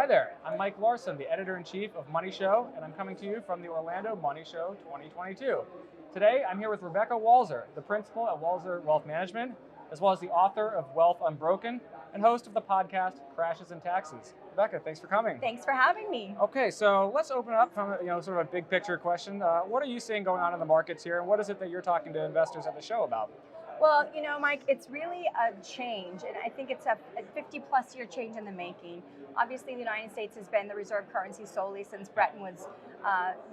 there, I'm Mike Larson, the editor-in-chief of Money Show, and I'm coming to you from the Orlando Money Show 2022. Today, I'm here with Rebecca Walser, the principal at Walser Wealth Management, as well as the author of Wealth Unbroken and host of the podcast Crashes and Taxes. Rebecca, thanks for coming. Thanks for having me. Okay, so let's open up from sort of a big picture question. What are you seeing going on in the markets here, and what is it that you're talking to investors at the show about? Well, Mike, it's really a change, and I think it's a 50-plus year change in the making. Obviously, the United States has been the reserve currency solely since Bretton Woods,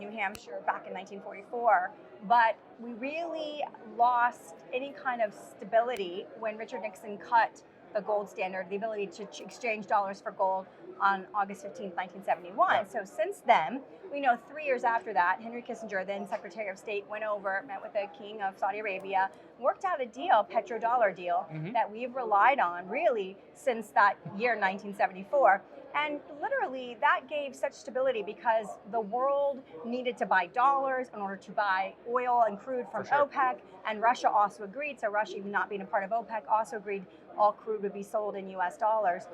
New Hampshire, back in 1944. But we really lost any kind of stability when Richard Nixon cut the gold standard, the ability to exchange dollars for gold on August 15, 1971. Yeah. So since then, we know 3 years after that, Henry Kissinger, then Secretary of State, went over, met with the King of Saudi Arabia, worked out a deal, Petrodollar deal, that we've relied on really since that year, 1974. And literally that gave such stability because the world needed to buy dollars in order to buy oil and crude from OPEC, and Russia also agreed. So Russia, not being a part of OPEC, also agreed all crude would be sold in US dollars.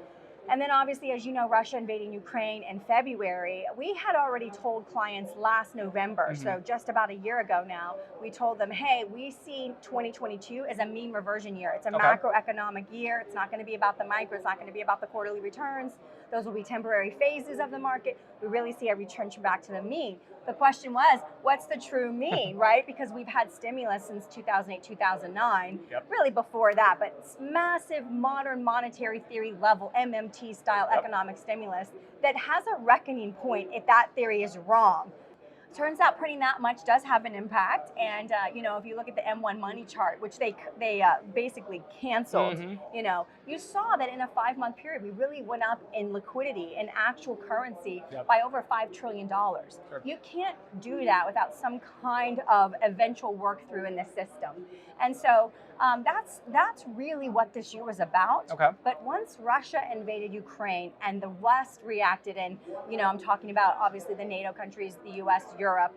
And then obviously, as you know, Russia invading Ukraine in February. We had already told clients last November, so just about a year ago now, we told them, hey, we see 2022 as a mean reversion year. It's a macroeconomic year. It's not going to be about the micro. It's not going to be about the quarterly returns. Those will be temporary phases of the market. We really see a return back to the mean. The question was, what's the true mean, right? Because we've had stimulus since 2008, 2009, really before that, but massive modern monetary theory level, MMT style economic stimulus that has a reckoning point if that theory is wrong. Turns out printing that much does have an impact, and if you look at the M1 money chart, which they basically canceled, you saw that in a 5-month period we really went up in liquidity in actual currency by over $5 trillion. You can't do that without some kind of eventual work through in the system, and so that's really what this year was about. But once Russia invaded Ukraine and the West reacted, and I'm talking about obviously the NATO countries, the U.S., Europe,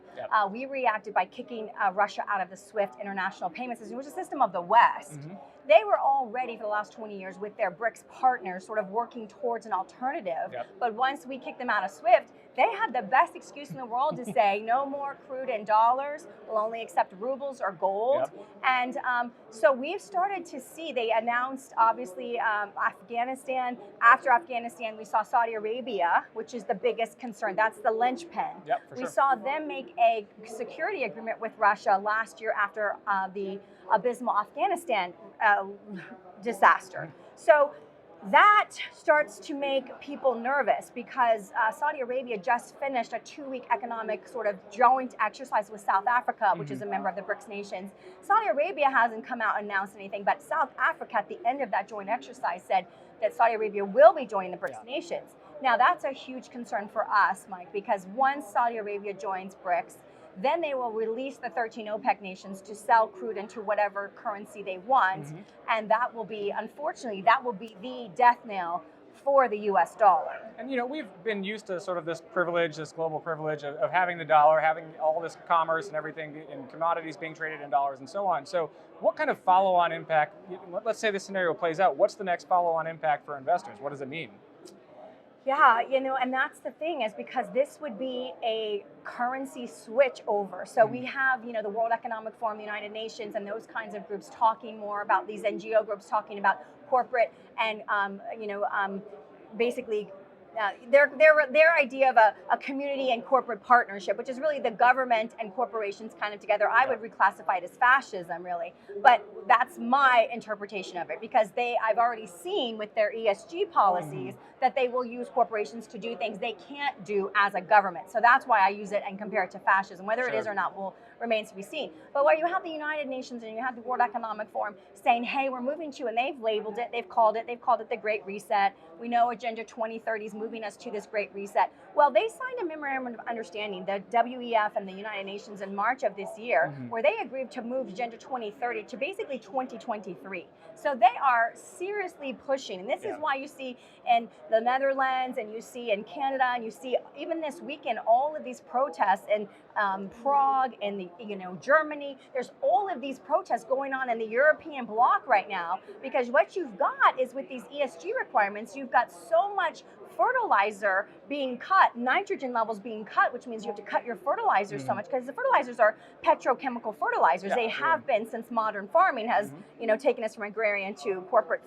we reacted by kicking Russia out of the SWIFT international payment system, which is a system of the West. They were already for the last 20 years with their BRICS partners sort of working towards an alternative. But once we kicked them out of SWIFT, they had the best excuse in the world to say no more crude and dollars, we'll only accept rubles or gold. And so we've started to see, they announced obviously Afghanistan. After Afghanistan, we saw Saudi Arabia, which is the biggest concern. That's the linchpin. We saw them make a security agreement with Russia last year after the abysmal Afghanistan disaster. So that starts to make people nervous because Saudi Arabia just finished a 2-week economic sort of joint exercise with South Africa, which is a member of the BRICS nations. Saudi Arabia hasn't come out and announced anything, but South Africa at the end of that joint exercise said that Saudi Arabia will be joining the BRICS nations. Now that's a huge concern for us, Mike, because once Saudi Arabia joins BRICS, then they will release the 13 OPEC nations to sell crude into whatever currency they want. And that will be, unfortunately, that will be the death knell for the US dollar. And we've been used to sort of this privilege, this global privilege of having the dollar, having all this commerce and everything in commodities being traded in dollars and so on. So what kind of follow-on impact, let's say this scenario plays out, what's the next follow-on impact for investors? What does it mean? Yeah, and that's the thing, is because this would be a currency switch over. So we have, the World Economic Forum, the United Nations, and those kinds of groups talking more about, these NGO groups talking about corporate and, basically their idea of a community and corporate partnership, which is really the government and corporations kind of together. I would reclassify it as fascism, really, but that's my interpretation of it, because I've already seen with their ESG policies that they will use corporations to do things they can't do as a government. So that's why I use it and compare it to fascism. Whether it is or not remains to be seen. But where you have the United Nations and you have the World Economic Forum saying, hey, we're moving to, and they've labeled it, they've called it the Great Reset. We know Agenda 2030 is moving us to this Great Reset. Well, they signed a memorandum of understanding, the WEF and the United Nations, in March of this year, where they agreed to move Agenda 2030 to basically 2023. So they are seriously pushing, and this is why you see in the Netherlands, and you see in Canada, and you see even this weekend all of these protests in Prague and Germany. There's all of these protests going on in the European bloc right now, because what you've got is, with these ESG requirements, you've got so much fertilizer being cut, nitrogen levels being cut, which means you have to cut your fertilizers so much, because the fertilizers are petrochemical fertilizers. They have been since modern farming has taken us from agrarian to corporate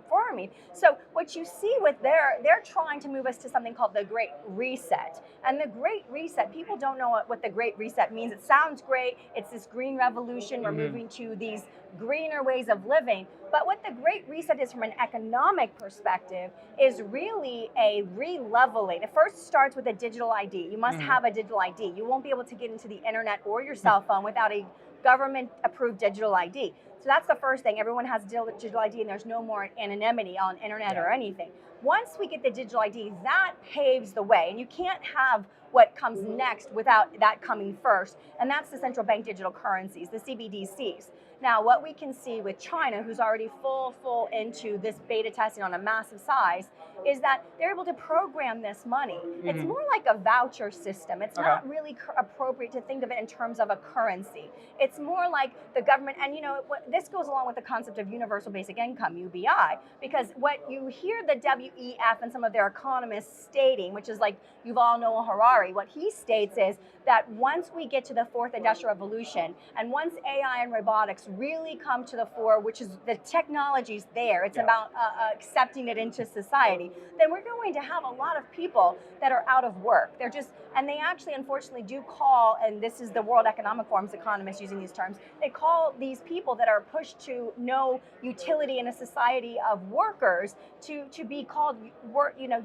farming. So what you see with they're trying to move us to something called the Great Reset. And the Great Reset, people don't know what the Great Reset means. It sounds great. It's this green revolution. We're moving to these greener ways of living. But what the Great Reset is from an economic perspective is really a re-leveling. It first starts with a digital ID. You must have a digital ID. You won't be able to get into the internet or your cell phone without a government-approved digital ID. So that's the first thing. Everyone has digital ID, and there's no more anonymity on internet or anything. Once we get the digital ID, that paves the way. And you can't have what comes next without that coming first. And that's the central bank digital currencies, the CBDCs. Now, what we can see with China, who's already full into this beta testing on a massive size, is that they're able to program this money. It's more like a voucher system. It's not really appropriate to think of it in terms of a currency. It's more like the government, and this goes along with the concept of universal basic income, UBI, because what you hear the WEF and some of their economists stating, which is like Yuval Noah Harari, what he states is that once we get to the fourth industrial revolution, and once AI and robotics really come to the fore, which is the technology's there, it's about accepting it into society, then we're going to have a lot of people that are out of work. And they actually unfortunately do call, and this is the World Economic Forum's economists using these terms, they call these people that are pushed to no utility in a society of workers to be called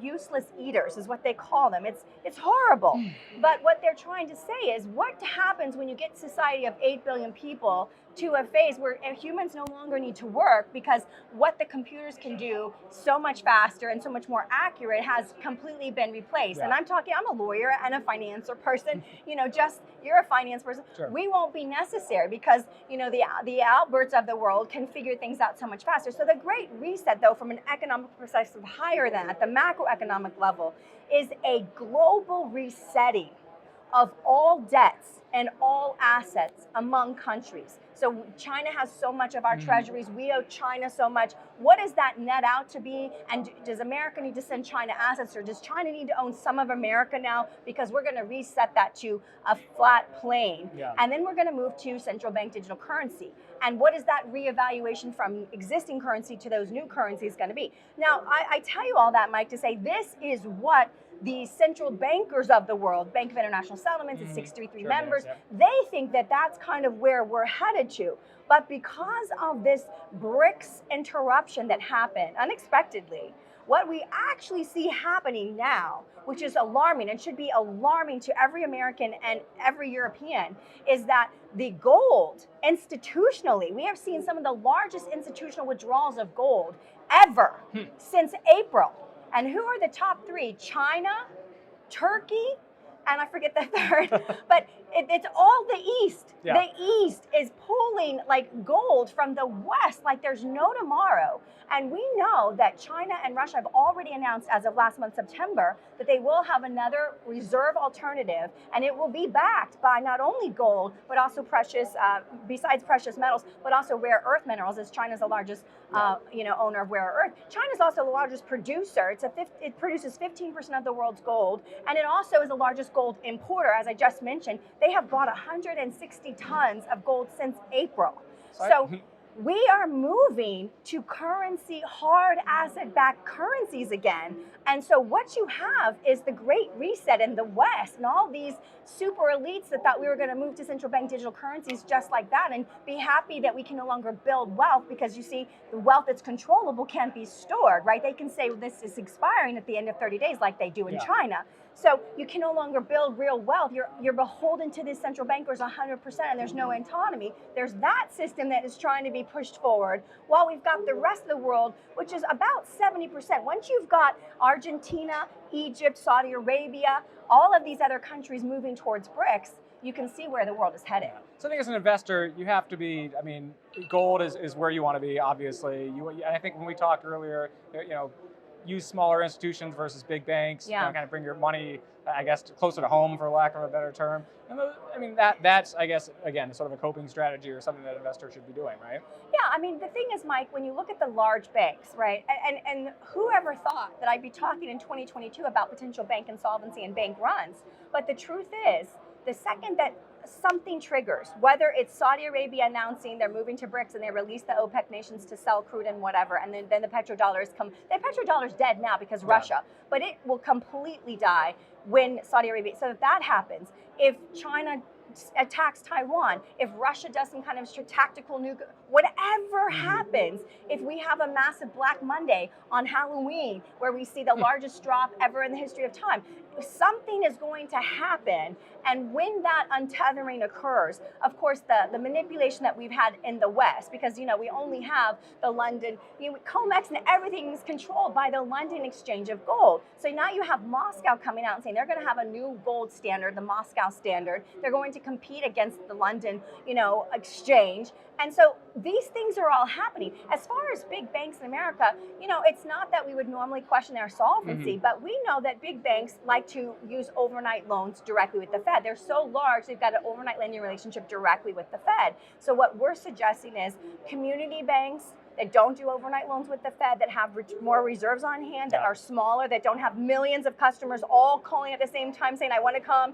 useless eaters is what they call them. It's horrible. But what they're trying to say is what happens when you get society of 8 billion people to a phase where humans no longer need to work, because what the computers can do so much faster and so much more accurate has completely been replaced. And I'm a lawyer and a financer person, you're a finance person. We won't be necessary because, the Alberts of the world can figure things out so much faster. So the Great Reset, though, from an economic perspective higher than at the macroeconomic level, is a global resetting of all debts and all assets among countries. So China has so much of our treasuries. We owe China so much. What does that net out to be? And does America need to send China assets, or does China need to own some of America now? Because we're going to reset that to a flat plane. And then we're going to move to central bank digital currency. And what is that reevaluation from existing currency to those new currencies going to be? Now, I tell you all that, Mike, to say this is what the central bankers of the world, Bank of International Settlements, it's 633 members, they think that that's kind of where we're headed to. But because of this BRICS interruption that happened unexpectedly, what we actually see happening now, which is alarming and should be alarming to every American and every European, is that the gold, institutionally, we have seen some of the largest institutional withdrawals of gold ever since April. And who are the top three? China, Turkey, and I forget the third, but it's all the East. The East is pulling like gold from the West like there's no tomorrow. And we know that China and Russia have already announced as of last month, September, that they will have another reserve alternative, and it will be backed by not only gold, but also besides precious metals, but also rare earth minerals, as China's the largest owner of rare earth. China's also the largest producer. It produces 15% of the world's gold, and it also is the largest gold importer. As I just mentioned, they have bought 160 tons of gold since April. So we are moving to hard asset-backed currencies again. And so what you have is the Great Reset in the West and all these super elites that thought we were going to move to central bank digital currencies just like that and be happy that we can no longer build wealth, because you see, the wealth that's controllable can't be stored, right? They can say, well, this is expiring at the end of 30 days like they do in China. So you can no longer build real wealth. You're beholden to these central bankers 100%, and there's no autonomy. There's that system that is trying to be pushed forward, while we've got the rest of the world, which is about 70%. Once you've got Argentina, Egypt, Saudi Arabia, all of these other countries moving towards BRICS, you can see where the world is headed. So I think as an investor, you have to be, gold is where you want to be, obviously. I think when we talked earlier, use smaller institutions versus big banks, Yeah. kind of bring your money, I guess, closer to home, for lack of a better term. And I mean, that's, I guess, again, sort of a coping strategy or something that investors should be doing, right? Yeah, I mean, the thing is, Mike, when you look at the large banks, right, and whoever thought that I'd be talking in 2022 about potential bank insolvency and bank runs, but the truth is, the second that something triggers, whether it's Saudi Arabia announcing they're moving to BRICS and they release the OPEC nations to sell crude and whatever, and then the petrodollars come. The petrodollar's dead now because Russia, but it will completely die when Saudi Arabia. So if that happens, if China attacks Taiwan, if Russia does some kind of tactical nuke, whatever happens, if we have a massive Black Monday on Halloween where we see the largest drop ever in the history of time, something is going to happen. And when that untethering occurs, of course, the manipulation that we've had in the West, because, you know, we only have the London, COMEX and everything is controlled by the London exchange of gold. So now you have Moscow coming out and saying they're going to have a new gold standard, the Moscow standard. They're going to compete against the London, exchange. And so these things are all happening. As far as big banks in America, it's not that we would normally question their solvency, but we know that big banks like to use overnight loans directly with the Fed. They're so large, they've got an overnight lending relationship directly with the Fed. So what we're suggesting is community banks that don't do overnight loans with the Fed, that have more reserves on hand, that are smaller, that don't have millions of customers all calling at the same time saying, I want to come.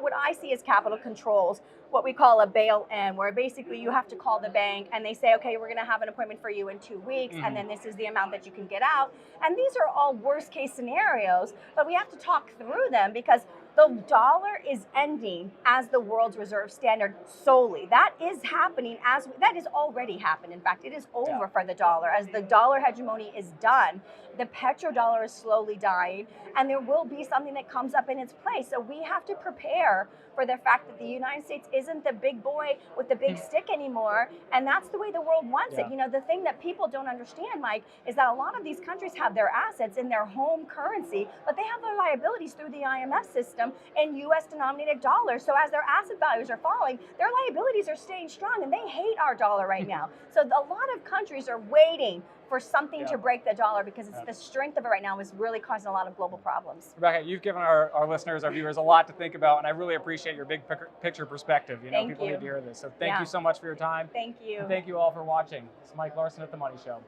What I see is capital controls, what we call a bail-in, where basically you have to call the bank and they say, okay, we're going to have an appointment for you in 2 weeks, and then this is the amount that you can get out. And these are all worst case scenarios, but we have to talk through them because the dollar is ending as the world's reserve standard solely. That is happening that is already happened. In fact, it is over for the dollar. As the dollar hegemony is done, the petrodollar is slowly dying, and there will be something that comes up in its place. So we have to prepare for the fact that the United States isn't the big boy with the big stick anymore, and that's the way the world wants it. The thing that people don't understand, Mike, is that a lot of these countries have their assets in their home currency, but they have their liabilities through the IMF system in US denominated dollars. So as their asset values are falling, their liabilities are staying strong, and they hate our dollar right now. So a lot of countries are waiting for something to break the dollar because it's the strength of it right now is really causing a lot of global problems. Rebecca, you've given our listeners, our viewers, a lot to think about, and I really appreciate your big picture perspective. People need to hear this. So thank you so much for your time. Thank you. And thank you all for watching. It's Mike Larson at The Money Show.